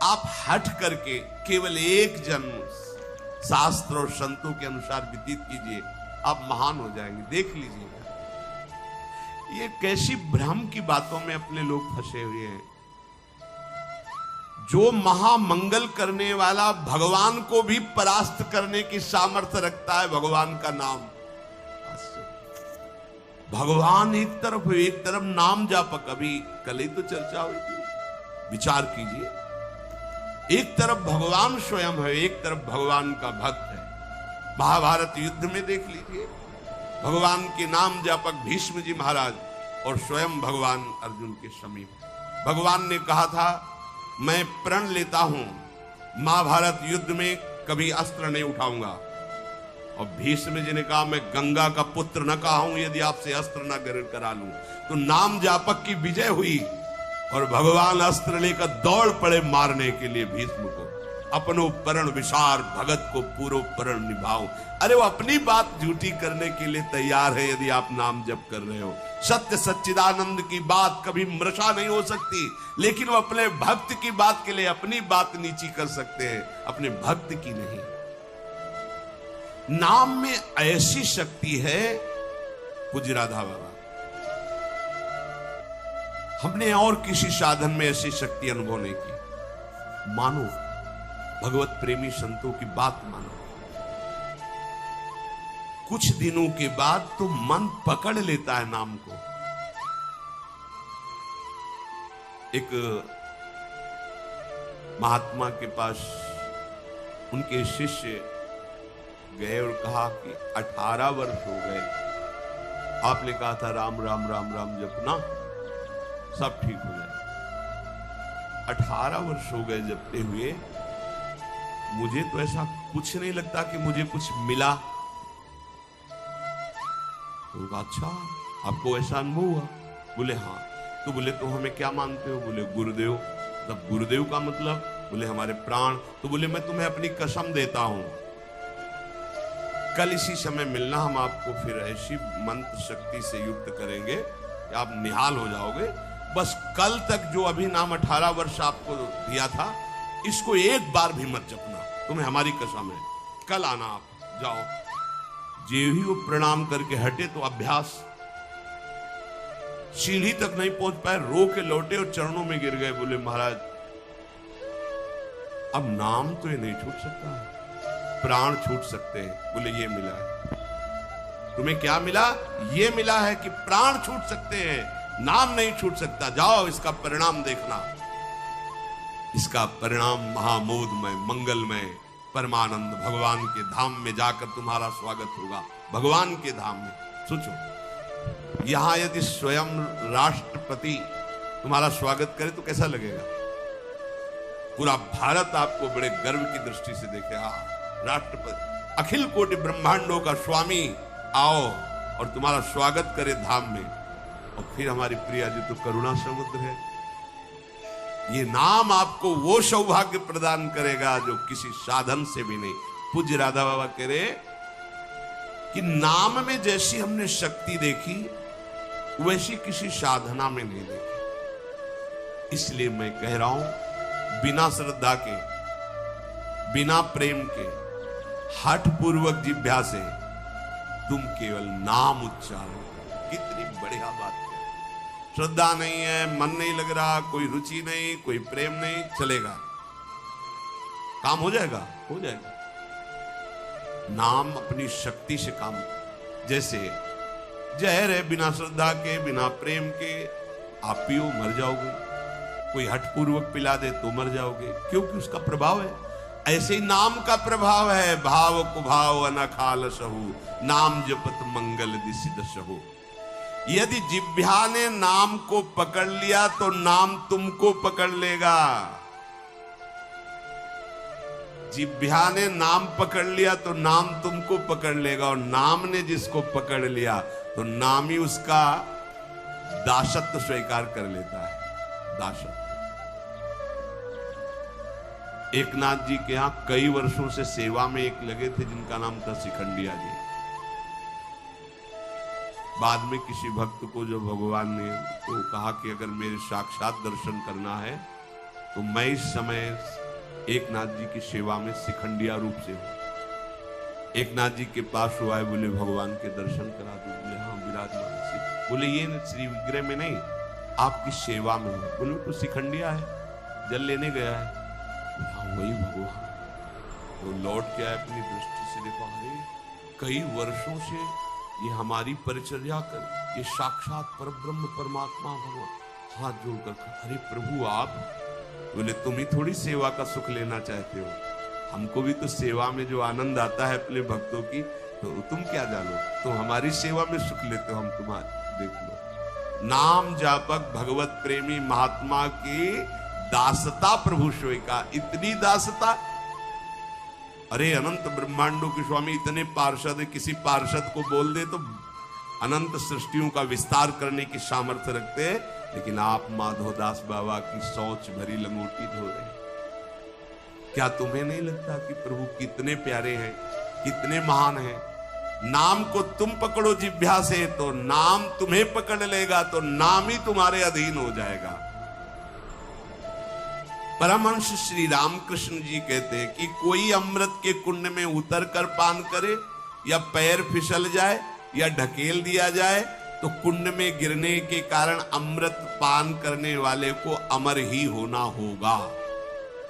आप हट करके केवल एक जन्म शास्त्र और संतों के अनुसार व्यतीत कीजिए, आप महान हो जाएंगे। देख लीजिएगा, ये कैसी भ्रम की बातों में अपने लोग फंसे हुए हैं। जो महामंगल करने वाला भगवान को भी परास्त करने की सामर्थ्य रखता है, भगवान का नाम। भगवान एक तरफ नाम जापक, अभी कल ही तो चर्चा हुई थी, विचार कीजिए। एक तरफ भगवान स्वयं है, एक तरफ भगवान का भक्त है। महाभारत युद्ध में देख लीजिए, भगवान के नाम जापक भीष्म जी महाराज और स्वयं भगवान अर्जुन के समीप। भगवान ने कहा था, मैं प्रण लेता हूं महाभारत युद्ध में कभी अस्त्र नहीं उठाऊंगा। और भीष्म जी ने कहा, मैं गंगा का पुत्र न कहा हूं यदि आपसे अस्त्र न ग्रहण करा लूं। तो नाम जापक की विजय हुई और भगवान अस्त्र लेकर दौड़ पड़े मारने के लिए भीष्म को। अपनो प्रण विसार भगत को पूरो प्रण निभाओ। अरे वो अपनी बात झूठी करने के लिए तैयार है यदि आप नाम जप कर रहे हो। सत्य सच्चिदानंद की बात कभी मृषा नहीं हो सकती, लेकिन वो अपने भक्त की बात के लिए अपनी बात नीची कर सकते हैं, अपने भक्त की नहीं। नाम में ऐसी शक्ति है, पूज्य राधा बाबा, हमने और किसी साधन में ऐसी शक्ति अनुभव नहीं की। मानो, भगवत प्रेमी संतों की बात मानो, कुछ दिनों के बाद तो मन पकड़ लेता है नाम को। एक महात्मा के पास उनके शिष्य गए और कहा कि 18 वर्ष हो गए, आपने कहा था राम राम राम राम जपना सब ठीक हो जाए। 18 वर्ष हो गए जपते हुए, मुझे तो ऐसा कुछ नहीं लगता कि मुझे कुछ मिला। तो अच्छा, आपको ऐसा अनुभव हुआ? बोले हाँ। तो बोले तो हमें क्या मानते हो? बोले गुरुदेव। तब गुरुदेव का मतलब? बोले हमारे प्राण। तो बोले मैं तुम्हें अपनी कसम देता हूं, कल इसी समय मिलना, हम आपको फिर ऐसी मंत्र शक्ति से युक्त करेंगे कि आप निहाल हो जाओगे। बस कल तक जो अभी नाम 18 वर्ष आपको दिया था, इसको एक बार भी मत जपना, तुम्हें हमारी कसम है। कल आना, आप जाओ। जे ही वो प्रणाम करके हटे तो अभ्यास, सीढ़ी तक नहीं पहुंच पाए, रो के लौटे और चरणों में गिर गए। बोले महाराज, अब नाम तो ये नहीं छूट सकता, प्राण छूट सकते हैं। बोले ये मिला है। तुम्हें क्या मिला? ये मिला है कि प्राण छूट सकते हैं, नाम नहीं छूट सकता। जाओ, इसका परिणाम देखना। इसका परिणाम महामोदमय, मंगलमय, परमानंद भगवान के धाम में जाकर तुम्हारा स्वागत होगा। भगवान के धाम में सोचो, यहां यदि स्वयं राष्ट्रपति तुम्हारा स्वागत करे तो कैसा लगेगा? पूरा भारत आपको बड़े गर्व की दृष्टि से देखेगा। राष्ट्रपति, अखिल कोटि ब्रह्मांडों का स्वामी आओ और तुम्हारा स्वागत करे धाम में। और फिर हमारी प्रिया जी तो करुणा समुद्र है। ये नाम आपको वो सौभाग्य प्रदान करेगा जो किसी साधन से भी नहीं। पूज्य राधा बाबा कह रहे कि नाम में जैसी हमने शक्ति देखी, वैसी किसी साधना में नहीं देखी। इसलिए मैं कह रहा हूं, बिना श्रद्धा के, बिना प्रेम के, हठ पूर्वक जिह्वा से तुम केवल नाम उच्चारण करो। कितनी बढ़िया बात है। श्रद्धा नहीं है, मन नहीं लग रहा, कोई रुचि नहीं, कोई प्रेम नहीं, चलेगा, काम हो जाएगा, हो जाएगा। नाम अपनी शक्ति से काम, जैसे जहर है, बिना श्रद्धा के, बिना प्रेम के आप पियो, मर जाओगे। कोई हठपूर्वक पिला दे तो मर जाओगे, क्योंकि उसका प्रभाव है। ऐसे ही नाम का प्रभाव है। भाव कुभाव अनखाल सहु, नाम जपत मंगल दिसिद सहु। यदि जिह्वा ने नाम को पकड़ लिया तो नाम तुमको पकड़ लेगा। जिह्वा ने नाम पकड़ लिया तो नाम तुमको पकड़ लेगा, और नाम ने जिसको पकड़ लिया तो नाम ही उसका दासत्व स्वीकार कर लेता है। दासत्व। एकनाथ जी के यहां कई वर्षों से सेवा में एक लगे थे जिनका नाम था शिखंडिया जी। बाद में किसी भक्त को जो भगवान ने तो कहा कि अगर मेरे साक्षात दर्शन करना है तो मैं इस समय एक नाथ जी की सेवा में शिखंडिया रूप से हूं। एक नाथ जी के पास हुआ है, बोले भगवान के दर्शन करा दो। बोले हाँ विराजमान से। बोले ये श्री विग्रह में नहीं, आपकी सेवा में है। बोले तो शिखंडिया है, जल लेने गया है। हाँ वही भगवान। वो लौट के आए, अपनी दृष्टि से देखा, अरे कई वर्षों से ये हमारी परिचर्या कर, ये साक्षात परब्रह्म परमात्मा भगवान। हाथ जोड़कर, अरे प्रभु आप। बोले तुम ही थोड़ी सेवा का सुख लेना चाहते हो, हमको भी तो सेवा में जो आनंद आता है अपने भक्तों की, तो तुम क्या जानो, तुम हमारी सेवा में सुख लेते हो, हम तुम्हारे। देख लो, नाम जापक भगवत प्रेमी महात्मा की दासता प्रभु सोई का। इतनी दासता, अरे अनंत ब्रह्मांडों के स्वामी इतने पार्षद, किसी पार्षद को बोल दे तो अनंत सृष्टियों का विस्तार करने की सामर्थ्य रखते हैं, लेकिन आप माधवदास बाबा की सोच भरी लंगोटी धो रहे हैं। क्या तुम्हें नहीं लगता कि प्रभु कितने प्यारे हैं, कितने महान हैं? नाम को तुम पकड़ो जिह्वा से तो नाम तुम्हें पकड़ लेगा, तो नाम ही तुम्हारे अधीन हो जाएगा। परमहंस श्री रामकृष्ण जी कहते हैं कि कोई अमृत के कुंड में उतर कर पान करे, या पैर फिसल जाए या ढकेल दिया जाए, तो कुंड में गिरने के कारण अमृत पान करने वाले को अमर ही होना होगा।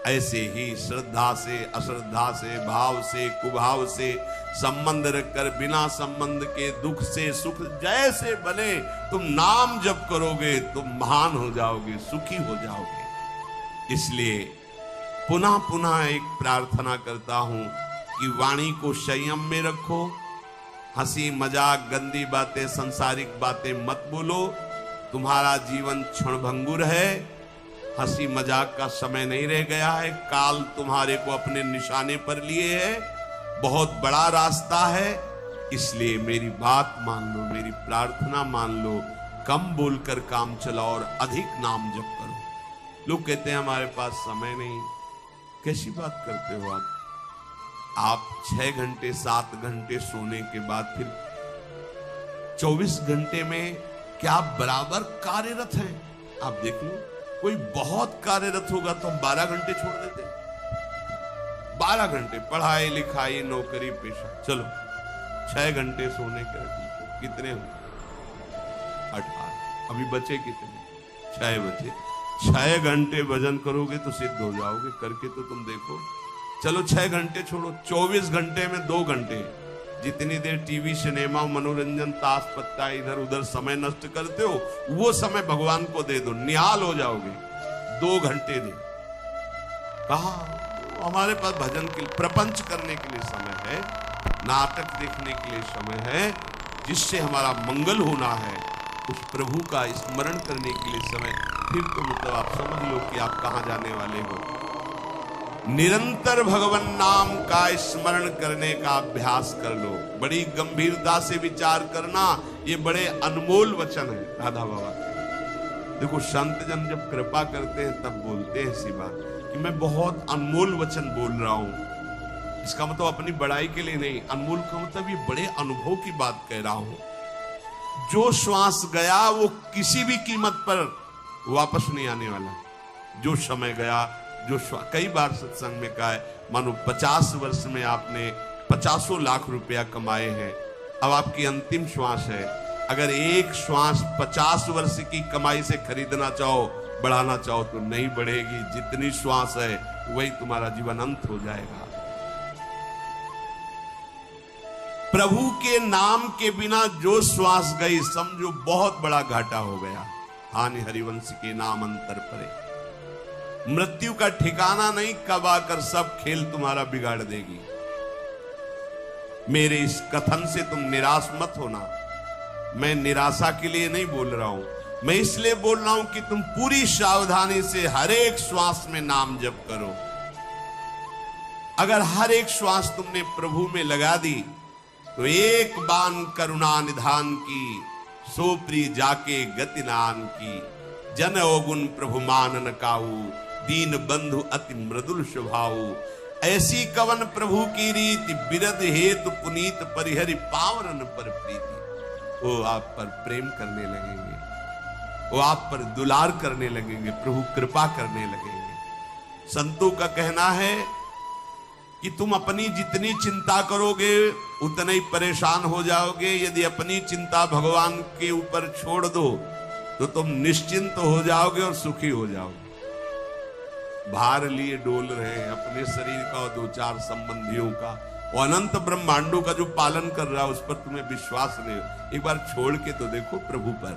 ऐसे ही श्रद्धा से, अश्रद्धा से, भाव से, कुभाव से संबंध रखकर बिना संबंध के दुख से सुख जैसे बने, तुम नाम जप करोगे तुम महान हो जाओगे, सुखी हो जाओगे। इसलिए पुनः पुनः एक प्रार्थना करता हूं कि वाणी को संयम में रखो, हंसी मजाक गंदी बातें सांसारिक बातें मत बोलो। तुम्हारा जीवन क्षणभंगुर है, हंसी मजाक का समय नहीं रह गया है, काल तुम्हारे को अपने निशाने पर लिए है, बहुत बड़ा रास्ता है। इसलिए मेरी बात मान लो, मेरी प्रार्थना मान लो, कम बोलकर काम चलाओ और अधिक नाम जप करो। लोग कहते हैं हमारे पास समय नहीं, कैसी बात करते हो आप 6 घंटे 7 घंटे सोने के बाद फिर 24 घंटे में क्या बराबर कार्यरत हैं? आप देख लो, कोई बहुत कार्यरत होगा तो हम 12 घंटे छोड़ देते हैं। 12 घंटे पढ़ाई लिखाई नौकरी पेशा, चलो 6 घंटे सोने के कितने हो? 18। अभी बचे कितने? 6 बचे। 6 घंटे भजन करोगे तो सिद्ध हो जाओगे, करके तो तुम देखो। चलो 6 घंटे छोड़ो, 24 घंटे में 2 घंटे, जितनी देर टीवी सिनेमा मनोरंजन ताश पत्ता इधर उधर समय नष्ट करते हो, वो समय भगवान को दे दो, निहाल हो जाओगे। 2 घंटे दे। कहा हमारे पास भजन के लिए, प्रपंच करने के लिए समय है, नाटक देखने के लिए समय है, जिससे हमारा मंगल होना है, उस प्रभु का स्मरण करने के लिए समय। फिर तो मतलब आप समझ लो कि आप कहां जाने वाले हो। निरंतर भगवान नाम का स्मरण करने का अभ्यास कर लो। बड़ी गंभीरता से विचार करना, ये बड़े अनमोल वचन है राधा बाबा के। देखो संत जन जब कृपा करते हैं तब बोलते हैं ऐसी बात कि मैं बहुत अनमोल वचन बोल रहा हूं। इसका मतलब अपनी बड़ाई के लिए नहीं, अनमोल का मतलब ये बड़े अनुभव की बात कह रहा हूं। जो श्वास गया वो किसी भी कीमत पर वापस नहीं आने वाला। जो समय गया, जो कई बार सत्संग में कहा है, मानो 50 वर्ष में आपने 50 लाख रुपया कमाए हैं, अब आपकी अंतिम श्वास है। अगर एक श्वास 50 वर्ष की कमाई से खरीदना चाहो, बढ़ाना चाहो तो नहीं बढ़ेगी। जितनी श्वास है वही तुम्हारा जीवन अंत हो जाएगा। प्रभु के नाम के बिना जो श्वास गई, समझो बहुत बड़ा घाटा हो गया। हानि हरिवंश के नाम अंतर पड़े। मृत्यु का ठिकाना नहीं, कब आकर सब खेल तुम्हारा बिगाड़ देगी। मेरे इस कथन से तुम निराश मत होना। मैं निराशा के लिए नहीं बोल रहा हूं, मैं इसलिए बोल रहा हूं कि तुम पूरी सावधानी से हर एक श्वास में नाम जप करो। अगर हर एक श्वास तुमने प्रभु में लगा दी तो एक बान करुणा निधान की, सोप्री जाके गति नान की। जन अवगुण प्रभु मानन काहू, दीन बंधु अति मृदुल स्वभाव। ऐसी कवन प्रभु की रीति, बिरद हेतु पुनीत परिहरि पावरन पर प्रीति। वो आप पर प्रेम करने लगेंगे, वो आप पर दुलार करने लगेंगे, प्रभु कृपा करने लगेंगे। संतों का कहना है कि तुम अपनी जितनी चिंता करोगे उतने ही परेशान हो जाओगे। यदि अपनी चिंता भगवान के ऊपर छोड़ दो तो तुम निश्चिंत हो जाओगे और सुखी हो जाओगे। भार लिए डोल रहे हैं अपने शरीर का और दो चार संबंधियों का, और अनंत ब्रह्मांडों का जो पालन कर रहा है उस पर तुम्हें विश्वास नहीं। एक बार छोड़ के तो देखो प्रभु पर।